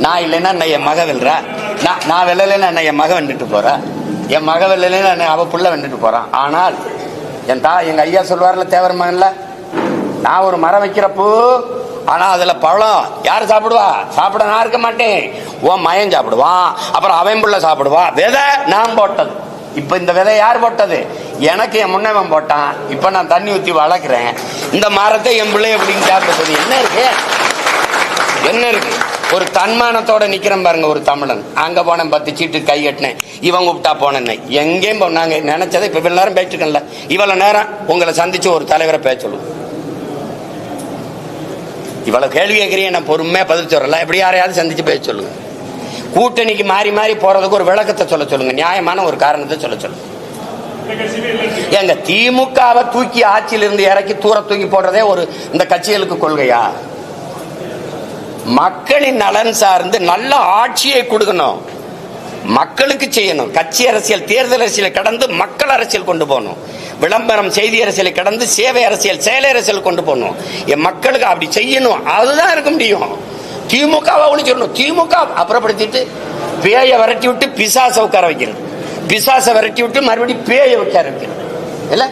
நான் இல்லைன்னா என் மக வெல்றா, நான் வெல்லலைன்னா என் மக வெண்டுட்டு போறா, என் மக வெல்லலைன்னா அவ புள்ள வெண்டுட்டு போறான். ஆனால் எங்க ஐயா சொல்வார்ல தேவர் மகன்ல, நான் ஒரு மரம் வைக்கிறப்போ ஆனா அதுல பழம் யாரு சாப்பிடுவா? சாப்பிட நான் இருக்க மாட்டேன், உன் மயன் சாப்பிடுவான், அப்புறம் அவன் புள்ள சாப்பிடுவான். விதை நான் போட்டது. இப்ப இந்த விதை யார் போட்டது? எனக்கு என் முன்னவன் போட்டான். இப்ப நான் தண்ணி ஊத்தி வளர்க்கிறேன். இந்த மரத்தை என் பிள்ளை எப்படின்னு சாப்பிடுறது என்ன இருக்கு? என்ன இருக்கு? ஒரு தன்மானத்தோட நிக்கிறேன் பாருங்க ஒரு தமிழன். அங்க போனேன், 10 சீட்டு கை கட்டினேன், இவன் கூப்பிட்டா போனேன். எங்கேயும் நாங்க நினைச்சதை இப்ப எல்லாரும் பேசிட்டுக்கல. இவ்வளவு நேரம் உங்களை சந்திச்சு ஒரு தலைவரை பேச சொல்லுங்க. இவ்வளவு கேள்வி கேட்கிறீங்க, நான் பொறுமையா பதில் சொல்றல. எப்படி யாரையாவது சந்திச்சு பேச சொல்லுங்க. கூட்டணிக்கு மாறி மாறி போறதுக்கு ஒரு விளக்கத்தை சொல்ல சொல்லுங்க, நியாயமான ஒரு காரணத்தை சொல்ல சொல்லுங்க. எங்க திமுகவை தூக்கி ஆட்சியிலிருந்து இறக்கி தூர தூக்கி போடுறதே ஒரு இந்த கட்சிகளுக்கு கொள்கையா? மக்களின் நலன் சார்ந்து நல்ல ஆட்சியை கொடுக்கணும், மக்களுக்கு செய்யணும். கட்சி அரசியல், தேர்தல் அரசியலை கடந்து மக்கள் அரசியல் கொண்டு போகணும். விளம்பரம், செய்தி அரசியலை கடந்து சேவை அரசியல், செயல் அரசியல் கொண்டு போகணும். என் மக்களுக்கு அப்படி செய்யணும். அதுதான் இருக்க முடியும். திமுகவை ஒழிச்சிடணும். திமுக அப்புறப்படுத்திட்டு பேயை விரட்டி விட்டு பிசாசை உட்கார வைக்கிறது, பிசாசை விரட்டி விட்டு மறுபடியும் பேயை உட்கார வைக்கிறது இல்ல.